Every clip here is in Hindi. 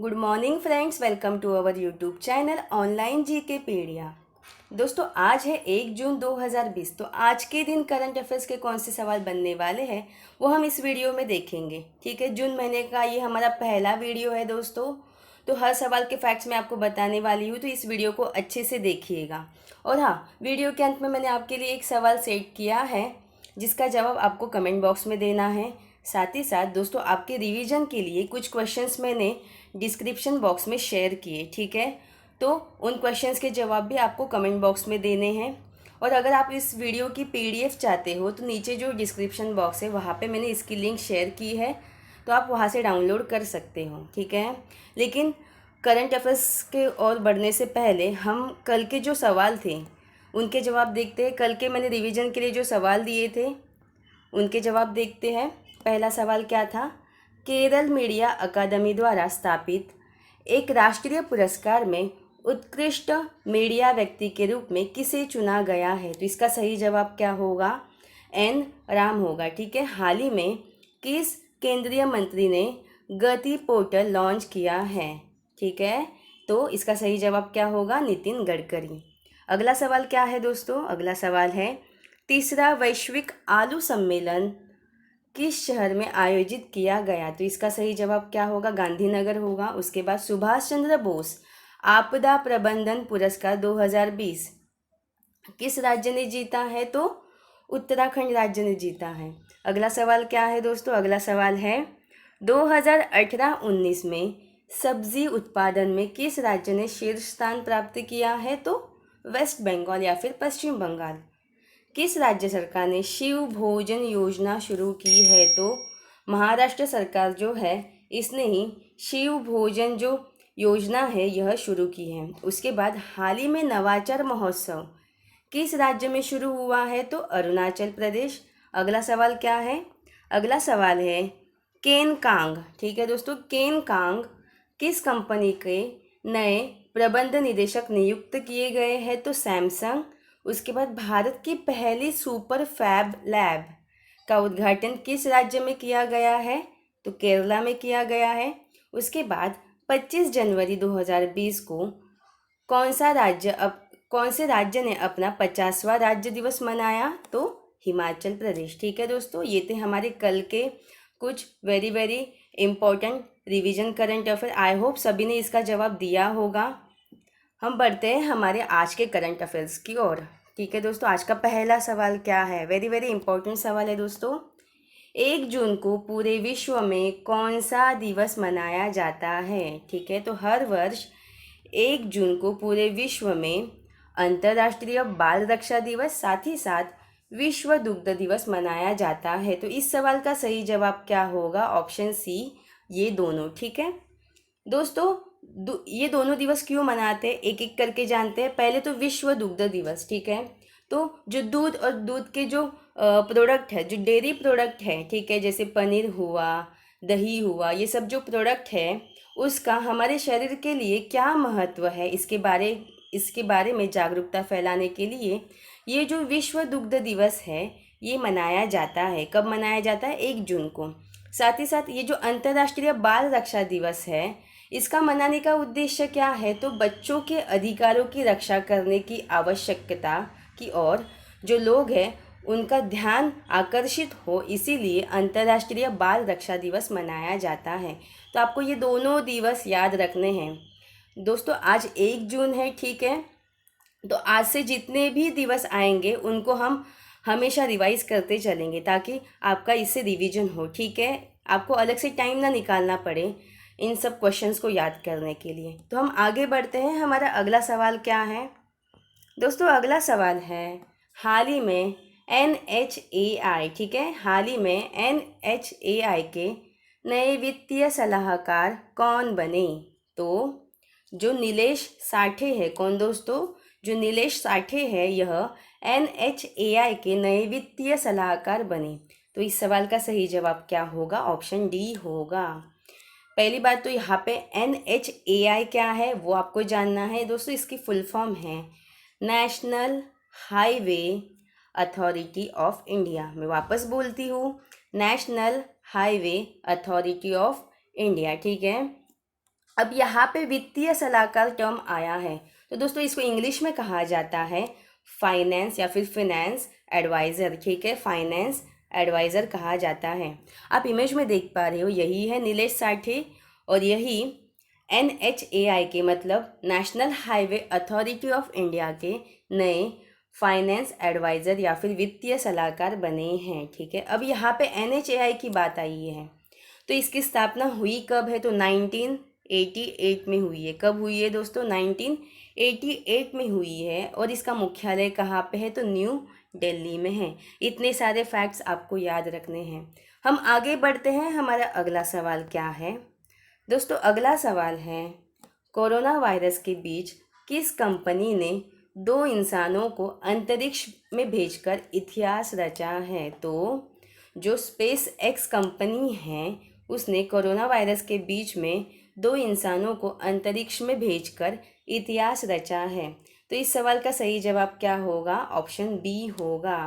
Good morning friends, welcome to our YouTube channel online GK pedia. दोस्तों आज है 1 जून 2020। तो आज के दिन करंट अफेयर्स के कौन से सवाल बनने वाले हैं वो हम इस वीडियो में देखेंगे। ठीक है, जून महीने का ये हमारा पहला वीडियो है दोस्तों। तो हर सवाल के फैक्ट्स मैं आपको बताने वाली हूँ, तो इस वीडियो को अच्छे से देखिएगा। और हाँ, वीडियो के अंत में मैंने आपके लिए एक सवाल सेट किया है जिसका जवाब आपको कमेंट बॉक्स में देना है। साथ ही साथ दोस्तों आपके रिवीजन के लिए कुछ क्वेश्चंस मैंने डिस्क्रिप्शन बॉक्स में शेयर किए। ठीक है, तो उन क्वेश्चंस के जवाब भी आपको कमेंट बॉक्स में देने हैं। और अगर आप इस वीडियो की पीडीएफ चाहते हो तो नीचे जो डिस्क्रिप्शन बॉक्स है वहाँ पे मैंने इसकी लिंक शेयर की है, तो आप वहाँ से डाउनलोड कर सकते हो। ठीक है, लेकिन करंट अफेयर्स के और बढ़ने से पहले हम कल के जो सवाल थे उनके जवाब देखते हैं। कल के मैंने रिवीजन के लिए जो सवाल दिए थे उनके जवाब देखते हैं। पहला सवाल क्या था? केरल मीडिया अकादमी द्वारा स्थापित एक राष्ट्रीय पुरस्कार में उत्कृष्ट मीडिया व्यक्ति के रूप में किसे चुना गया है? तो इसका सही जवाब क्या होगा? एन राम होगा। ठीक है, हाल ही में किस केंद्रीय मंत्री ने गति पोर्टल लॉन्च किया है? ठीक है, तो इसका सही जवाब क्या होगा? नितिन गडकरी। अगला सवाल क्या है दोस्तों? अगला सवाल है तीसरा वैश्विक आलू सम्मेलन किस शहर में आयोजित किया गया? तो इसका सही जवाब क्या होगा? गांधीनगर होगा। उसके बाद सुभाष चंद्र बोस आपदा प्रबंधन पुरस्कार 2020 किस राज्य ने जीता है? तो उत्तराखंड राज्य ने जीता है। अगला सवाल क्या है दोस्तों? अगला सवाल है 2018-19 में सब्जी उत्पादन में किस राज्य ने शीर्ष स्थान प्राप्त किया है? तो वेस्ट बंगाल या फिर पश्चिम बंगाल। किस राज्य सरकार ने शिव भोजन योजना शुरू की है? तो महाराष्ट्र सरकार जो है इसने ही शिव भोजन जो योजना है यह शुरू की है। उसके बाद हाल ही में नवाचार महोत्सव किस राज्य में शुरू हुआ है? तो अरुणाचल प्रदेश। अगला सवाल क्या है? अगला सवाल है केन कांग। ठीक है दोस्तों, केन कांग किस कंपनी के नए प्रबंध निदेशक नियुक्त किए गए हैं? तो सैमसंग। उसके बाद भारत की पहली सुपर फैब लैब का उद्घाटन किस राज्य में किया गया है? तो केरला में किया गया है। उसके बाद 25 जनवरी 2020 को कौन से राज्य ने अपना 50वां राज्य दिवस मनाया? तो हिमाचल प्रदेश। ठीक है दोस्तों, ये थे हमारे कल के कुछ very very important revision current affair. I hope सभी ने इसका जवाब दिया होगा। हम बढ़ते हैं हमारे आज के करंट अफेयर्स की ओर। ठीक है दोस्तों, आज का पहला सवाल क्या है? वेरी वेरी इंपॉर्टेंट सवाल है दोस्तों। 1 जून को पूरे विश्व में कौन सा दिवस मनाया जाता है? ठीक है, तो हर वर्ष 1 जून को पूरे विश्व में अंतर्राष्ट्रीय बाल रक्षा दिवस साथ ही साथ विश्व दुग्ध दिवस मनाया जाता है। तो इस सवाल का सही जवाब क्या होगा? ऑप्शन सी, ये दोनों। ठीक है दोस्तों, ये दोनों दिवस क्यों मनाते हैं एक एक करके जानते हैं। पहले तो विश्व दुग्ध दिवस। ठीक है, तो जो दूध और दूध के जो प्रोडक्ट है, जो डेयरी प्रोडक्ट है, ठीक है, जैसे पनीर हुआ, दही हुआ, ये सब जो प्रोडक्ट है उसका हमारे शरीर के लिए क्या महत्व है, इसके बारे में जागरूकता फैलाने के लिए ये जो विश्व दुग्ध दिवस है ये मनाया जाता है। कब मनाया जाता है? 1 जून को। साथ ही साथ ये जो अंतर्राष्ट्रीय बाल रक्षा दिवस है इसका मनाने का उद्देश्य क्या है? तो बच्चों के अधिकारों की रक्षा करने की आवश्यकता की ओर जो लोग हैं उनका ध्यान आकर्षित हो, इसीलिए अंतर्राष्ट्रीय बाल रक्षा दिवस मनाया जाता है। तो आपको ये दोनों दिवस याद रखने हैं दोस्तों। आज 1 जून है, ठीक है, तो आज से जितने भी दिवस आएंगे उनको हम हमेशा रिवाइज करते चलेंगे ताकि आपका इससे रिवीजन हो। ठीक है, आपको अलग से टाइम ना निकालना पड़े इन सब क्वेश्चंस को याद करने के लिए। तो हम आगे बढ़ते हैं। हमारा अगला सवाल क्या है दोस्तों? अगला सवाल है हाल ही में NHAI, ठीक है, हाल ही में NHAI के नए वित्तीय सलाहकार कौन बने? तो जो नीलेश साठे है, कौन दोस्तों? जो नीलेश साठे है यह NHAI के नए वित्तीय सलाहकार बने। तो इस सवाल का सही जवाब क्या होगा? ऑप्शन डी होगा। पहली बात तो यहाँ पे NHAI क्या है वो आपको जानना है दोस्तों। इसकी फुल फॉर्म है national highway authority of India. मैं वापस बोलती हूँ, national highway authority of India. ठीक है, अब यहाँ पे वित्तीय सलाहकार टर्म आया है, तो दोस्तों इसको इंग्लिश में कहा जाता है फाइनेंस या फिर फिनेंस एडवाइज़र। ठीक है, फाइनेंस एडवाइज़र कहा जाता है। आप इमेज में देख पा रहे हो, यही है नीलेश साठे और यही NHAI के मतलब national highway authority of India के नए फाइनेंस एडवाइज़र या फिर वित्तीय सलाहकार बने हैं। ठीक है, अब यहाँ पे NHAI की बात आई है, तो इसकी स्थापना हुई कब है? तो 1988 में हुई है। कब हुई है दोस्तों? 1988 में हुई है। और इसका मुख्यालय कहाँ पे है? तो न्यू दिल्ली में है। इतने सारे फैक्ट्स आपको याद रखने हैं। हम आगे बढ़ते हैं। हमारा अगला सवाल क्या है दोस्तों? अगला सवाल है, कोरोना वायरस के बीच किस कंपनी ने 2 इंसानों को अंतरिक्ष में भेजकर इतिहास रचा है? तो जो स्पेस एक्स कंपनी है उसने कोरोना वायरस के बीच में 2 इंसानों को अंतरिक्ष में भेजकर इतिहास रचा है। तो इस सवाल का सही जवाब क्या होगा? ऑप्शन बी होगा।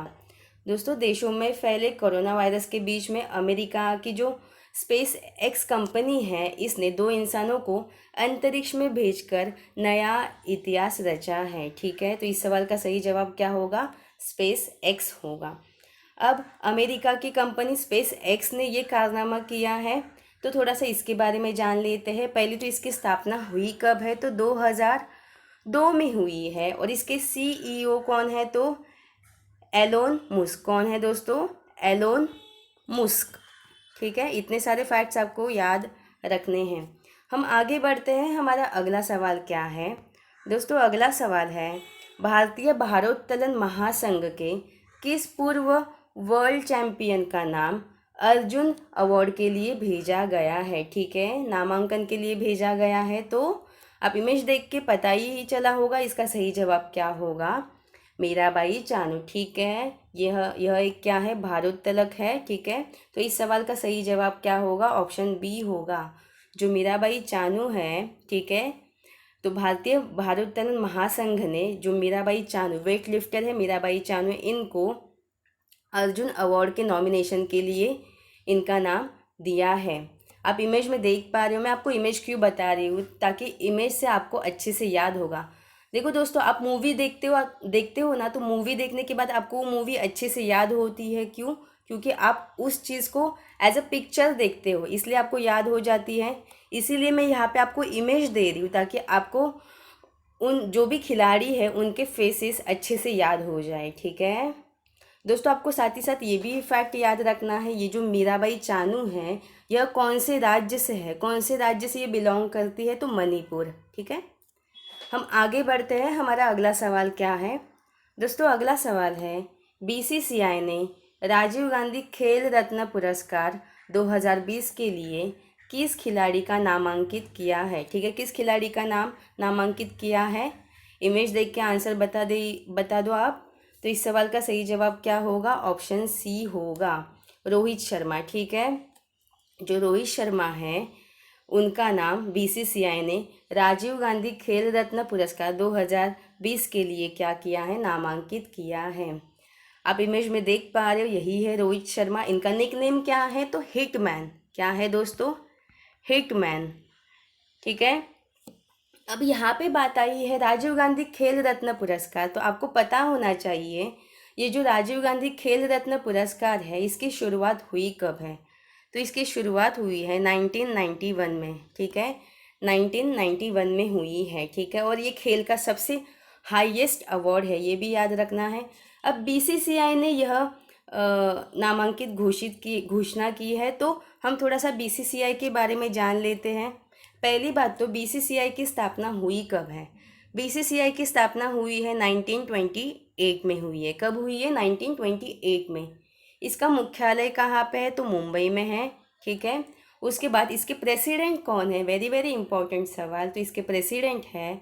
दोस्तों देशों में फैले कोरोना वायरस के बीच में अमेरिका की जो स्पेस एक्स कंपनी है इसने 2 इंसानों को अंतरिक्ष में भेजकर नया इतिहास रचा है। ठीक है, तो इस सवाल का सही जवाब क्या होगा? स्पेस एक्स होगा। अब अमेरिका की कंपनी स्पेस एक्स ने ये कारनामा किया है, तो थोड़ा सा इसके बारे में जान लेते हैं। पहले तो इसकी स्थापना हुई कब है? तो 2002 में हुई है। और इसके CEO कौन है? तो एलोन मुस्क। कौन है दोस्तों? एलोन मुस्क। ठीक है, इतने सारे फैक्ट्स आपको याद रखने हैं। हम आगे बढ़ते हैं। हमारा अगला सवाल क्या है दोस्तों? अगला सवाल है, भारतीय भारोत्तोलन महासंघ के किस पूर्व वर्ल्ड चैंपियन का नाम अर्जुन अवार्ड के लिए भेजा गया है? ठीक है, नामांकन के लिए भेजा गया है। तो आप इमेज देख के पता ही चला होगा इसका सही जवाब क्या होगा? मीराबाई चानू। ठीक है, यह एक क्या है? भारोत्तोलक है। ठीक है, तो इस सवाल का सही जवाब क्या होगा? ऑप्शन बी होगा, जो मीराबाई चानू है। ठीक है, तो भारतीय भारोत्तोलन महासंघ ने जो मीराबाई चानू वेट लिफ्टर है मीराबाई चानू, इनको अर्जुन अवार्ड के नॉमिनेशन के लिए इनका नाम दिया है। आप इमेज में देख पा रहे हो। मैं आपको इमेज क्यों बता रही हूँ? ताकि इमेज से आपको अच्छे से याद होगा। देखो दोस्तों, आप मूवी देखते हो ना, तो मूवी देखने के बाद आपको वो मूवी अच्छे से याद होती है। क्यों? क्योंकि आप उस चीज़ को एज अ पिक्चर देखते हो, इसलिए आपको याद हो जाती है। इसीलिए मैं यहाँ पे आपको इमेज दे रही हूँ ताकि आपको उन जो भी खिलाड़ी है उनके फेसेस अच्छे से याद हो जाए। ठीक है दोस्तों, आपको साथ ही साथ ये भी फैक्ट याद रखना है, ये जो मीराबाई चानू है यह कौन से राज्य से है? कौन से राज्य से ये बिलोंग करती है? तो मणिपुर। ठीक है, हम आगे बढ़ते हैं। हमारा अगला सवाल क्या है दोस्तों? अगला सवाल है, BCCI ने राजीव गांधी खेल रत्न पुरस्कार 2020 के लिए किस खिलाड़ी का नामांकित किया है? ठीक है, किस खिलाड़ी का नाम नामांकित किया है? इमेज देख के आंसर बता दो आप। तो इस सवाल का सही जवाब क्या होगा? ऑप्शन सी होगा, रोहित शर्मा। ठीक है, जो रोहित शर्मा है उनका नाम BCCI ने राजीव गांधी खेल रत्न पुरस्कार 2020 के लिए क्या किया है? नामांकित किया है। आप इमेज में देख पा रहे हो, यही है रोहित शर्मा। इनका निकनेम क्या है? तो हिटमैन। क्या है दोस्तों? हिटमैन। ठीक है, अब यहाँ पे बात आई है राजीव गांधी खेल रत्न पुरस्कार, तो आपको पता होना चाहिए ये जो राजीव गांधी खेल रत्न पुरस्कार है इसकी शुरुआत हुई कब है? तो इसकी शुरुआत हुई है 1991 में। ठीक है, 1991 में हुई है। ठीक है, और ये खेल का सबसे हाईएस्ट अवार्ड है, ये भी याद रखना है। अब BCCI ने यह नामांकित घोषणा की है, तो हम थोड़ा सा BCCI के बारे में जान लेते हैं। पहली बात तो BCCI की स्थापना हुई कब है? BCCI की स्थापना हुई है 1928 में हुई है। कब हुई है? 1928 में। इसका मुख्यालय कहाँ पे है? तो मुंबई में है। ठीक है, उसके बाद इसके प्रेसिडेंट कौन है? वेरी वेरी इंपॉर्टेंट सवाल। तो इसके प्रेसिडेंट है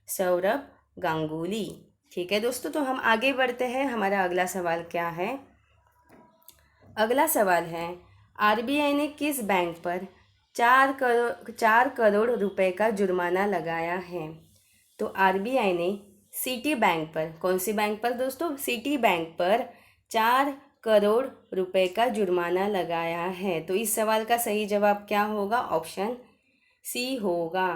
सौरभ गांगुली। ठीक है दोस्तों, तो हम आगे बढ़ते हैं। हमारा अगला सवाल क्या है? अगला सवाल है, RBI ने किस बैंक पर 4 करोड़ रुपए का जुर्माना लगाया है? तो RBI ने सिटी बैंक पर, कौन सी बैंक पर दोस्तों? सिटी बैंक पर 4 करोड़ रुपए का जुर्माना लगाया है। तो इस सवाल का सही जवाब क्या होगा? ऑप्शन सी होगा।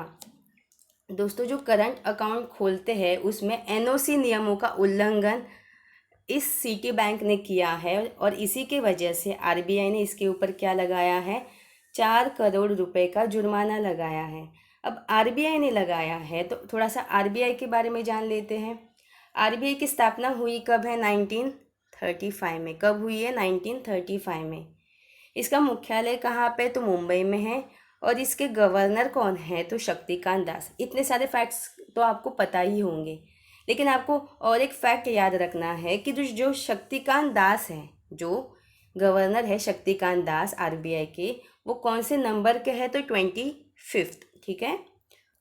दोस्तों जो करंट अकाउंट खोलते हैं उसमें एनओसी नियमों का उल्लंघन इस सिटी बैंक ने किया है और इसी के वजह से आरबीआई ने इसके ऊपर क्या लगाया है, 4 करोड़ रुपए का जुर्माना लगाया है। अब आरबीआई ने लगाया है तो थोड़ा सा आरबीआई के बारे में जान लेते हैं। आरबीआई की स्थापना हुई कब है, 1935 में। कब हुई है, 1935 में। इसका मुख्यालय कहाँ पे, तो मुंबई में है। और इसके गवर्नर कौन है, तो शक्तिकांत दास। इतने सारे फैक्ट्स तो आपको पता ही होंगे, लेकिन आपको और एक फैक्ट याद रखना है कि जो शक्तिकांत दास हैं, जो गवर्नर है शक्तिकांत दास आरबीआई के, वो कौन से नंबर के हैं, तो 25th। ठीक है,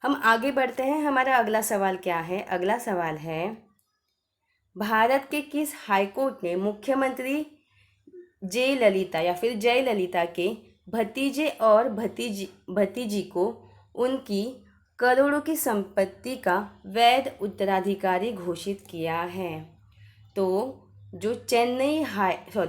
हम आगे बढ़ते हैं। हमारा अगला सवाल क्या है, अगला सवाल है, भारत के किस हाईकोर्ट ने मुख्यमंत्री जयललिता या फिर जयललिता के भतीजे और भतीजी को उनकी करोड़ों की संपत्ति का वैध उत्तराधिकारी घोषित किया है? तो जो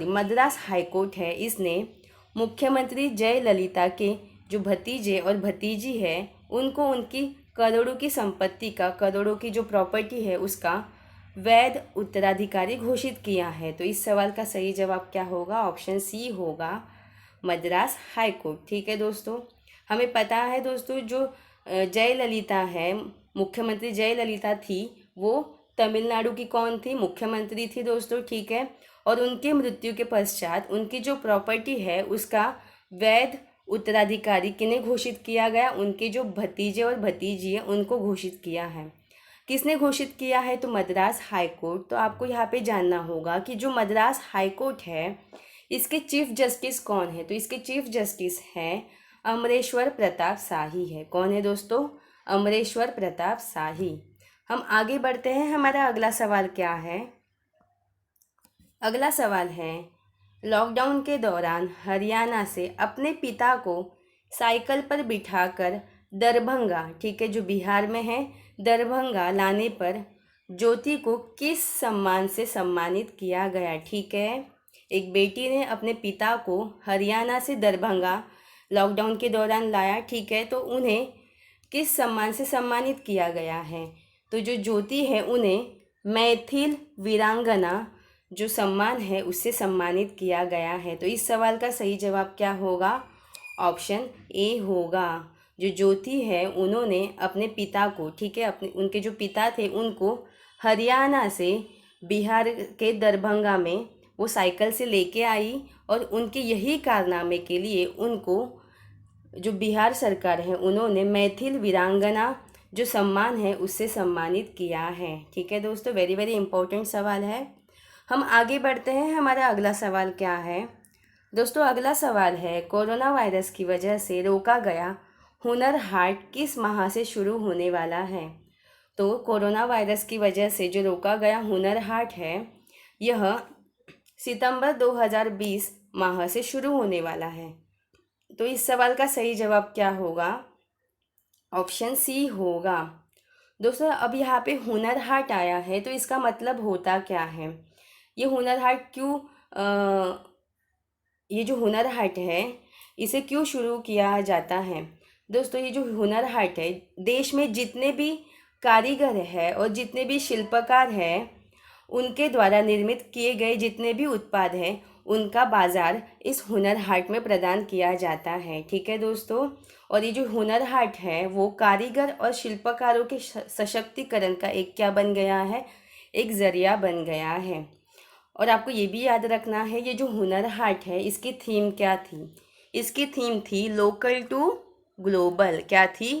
मद्रास हाई कोर्ट है, इसने मुख्यमंत्री जयललिता के जो भतीजे और भतीजी है उनको उनकी करोड़ों की संपत्ति का, करोड़ों की जो प्रॉपर्टी है उसका वैध उत्तराधिकारी घोषित किया है। तो इस सवाल का सही जवाब क्या होगा, ऑप्शन सी होगा, मद्रास हाई कोर्ट। ठीक है दोस्तों, हमें पता है दोस्तों जो जयललिता है, मुख्यमंत्री जयललिता थी, वो तमिलनाडु की कौन थी, मुख्यमंत्री थी दोस्तों। ठीक है, और उनके मृत्यु के पश्चात उनकी जो प्रॉपर्टी है उसका वैध उत्तराधिकारी किन्हें घोषित किया गया, उनके जो भतीजे और भतीजी है उनको घोषित किया है। किसने घोषित किया है, तो मद्रास हाई कोर्ट। तो आपको यहाँ पे जानना होगा कि जो मद्रास हाई कोर्ट है इसके चीफ जस्टिस कौन है, तो इसके चीफ जस्टिस हैं अमरेश्वर प्रताप शाही है। कौन है दोस्तों, अमरेश्वर प्रताप शाही। हम आगे बढ़ते हैं। हमारा अगला सवाल क्या है, अगला सवाल है, लॉकडाउन के दौरान हरियाणा से अपने पिता को साइकिल पर बिठाकर दरभंगा, ठीक है, जो बिहार में है, दरभंगा लाने पर ज्योति को किस सम्मान से सम्मानित किया गया? ठीक है, एक बेटी ने अपने पिता को हरियाणा से दरभंगा लॉकडाउन के दौरान लाया, ठीक है, तो उन्हें किस सम्मान से सम्मानित किया गया है? तो जो ज्योति है उन्हें मैथिल वीरांगना जो सम्मान है उससे सम्मानित किया गया है। तो इस सवाल का सही जवाब क्या होगा, ऑप्शन ए होगा। जो ज्योति है उन्होंने अपने पिता को, ठीक है, अपने उनके जो पिता थे उनको हरियाणा से बिहार के दरभंगा में वो साइकिल से लेके आई और उनके यही कारनामे के लिए उनको जो बिहार सरकार है उन्होंने मैथिल वीरांगना जो सम्मान है उससे सम्मानित किया है। ठीक है दोस्तों, वेरी वेरी इंपॉर्टेंट सवाल है। हम आगे बढ़ते हैं। हमारा अगला सवाल क्या है दोस्तों, अगला सवाल है, कोरोना वायरस की वजह से रोका गया हुनर हाट किस माह से शुरू होने वाला है? तो कोरोना वायरस की वजह से जो रोका गया हुनर हाट है यह सितंबर 2020 माह से शुरू होने वाला है। तो इस सवाल का सही जवाब क्या होगा, ऑप्शन सी होगा। दोस्तों अब यहाँ पे हुनर हाट आया है तो इसका मतलब होता क्या है, ये हुनर हाट क्यों ये जो हुनर हाट है इसे क्यों शुरू किया जाता है? दोस्तों ये जो हुनर हाट है, देश में जितने भी कारीगर हैं और जितने भी शिल्पकार हैं उनके द्वारा निर्मित किए गए जितने भी उत्पाद हैं उनका बाज़ार इस हुनर हाट में प्रदान किया जाता है। ठीक है दोस्तों, और ये जो हुनर हाट है वो कारीगर और शिल्पकारों के सशक्तिकरण का एक क्या बन गया है, एक ज़रिया बन गया है। और आपको ये भी याद रखना है ये जो हुनर हाट है इसकी थीम क्या थी, इसकी थीम थी लोकल टू ग्लोबल। क्या थी,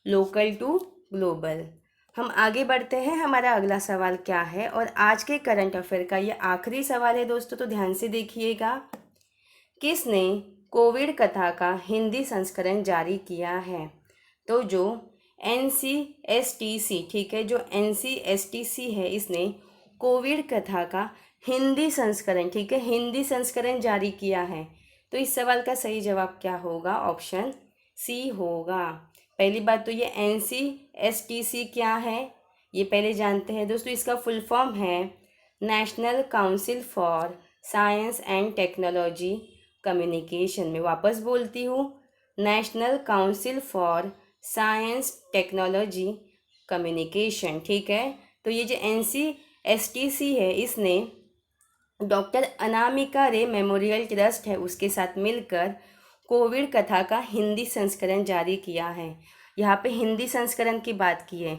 लोकल टू ग्लोबल। हम आगे बढ़ते हैं। हमारा अगला सवाल क्या है, और आज के करंट अफेयर का ये आखिरी सवाल है दोस्तों, तो ध्यान से देखिएगा। किसने कोविड कथा का हिंदी संस्करण जारी किया है? तो जो NCSTC, ठीक है, जो NCSTC है इसने कोविड कथा का हिंदी संस्करण, ठीक है, हिंदी संस्करण जारी किया है। तो इस सवाल का सही जवाब क्या होगा, ऑप्शन सी होगा। पहली बात तो ये NCSTC क्या है ये पहले जानते हैं दोस्तों। इसका फुल फॉर्म है national council for science and technology communication. में वापस बोलती हूँ, national council for science, technology, communication. ठीक है, तो ये जो NCSTC है, इसने डॉक्टर अनामिका रे मेमोरियल ट्रस्ट है उसके साथ मिलकर कोविड कथा का हिंदी संस्करण जारी किया है। यहाँ पे हिंदी संस्करण की बात की है।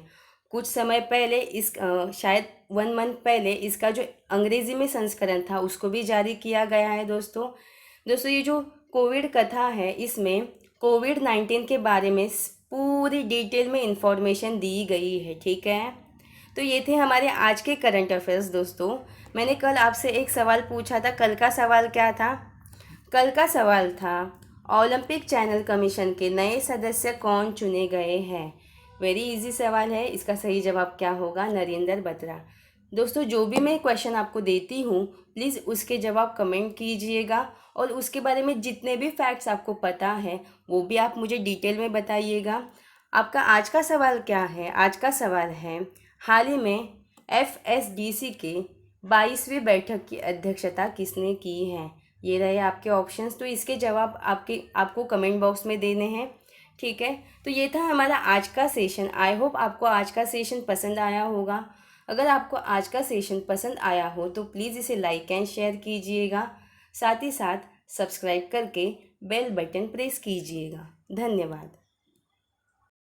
कुछ समय पहले शायद 1 मंथ पहले इसका जो अंग्रेज़ी में संस्करण था उसको भी जारी किया गया है। दोस्तों ये जो कोविड कथा है, इसमें कोविड-19 के बारे में पूरी डिटेल में इंफॉर्मेशन दी गई है। ठीक है, तो ये थे हमारे आज के करंट अफेयर्स। दोस्तों, मैंने कल आपसे एक सवाल पूछा था। कल का सवाल क्या था? कल का सवाल था ओलंपिक चैनल कमीशन के नए सदस्य कौन चुने गए हैं। वेरी इजी सवाल है। इसका सही जवाब क्या होगा? नरेंद्र बत्रा। दोस्तों, जो भी मैं क्वेश्चन आपको देती हूँ, प्लीज़ उसके जवाब कमेंट कीजिएगा और उसके बारे में जितने भी फैक्ट्स आपको पता है वो भी आप मुझे डिटेल में बताइएगा। आपका आज का सवाल क्या है? आज का सवाल है, हाल ही में FSDC के 22वीं बैठक की अध्यक्षता किसने की है? ये रहे आपके ऑप्शंस। तो इसके जवाब आपको कमेंट बॉक्स में देने हैं। ठीक है, तो ये था हमारा आज का सेशन। आई होप आपको आज का सेशन पसंद आया होगा। अगर आपको आज का सेशन पसंद आया हो तो प्लीज़ इसे लाइक एंड शेयर कीजिएगा। साथ ही साथ सब्सक्राइब करके बेल बटन प्रेस कीजिएगा। धन्यवाद।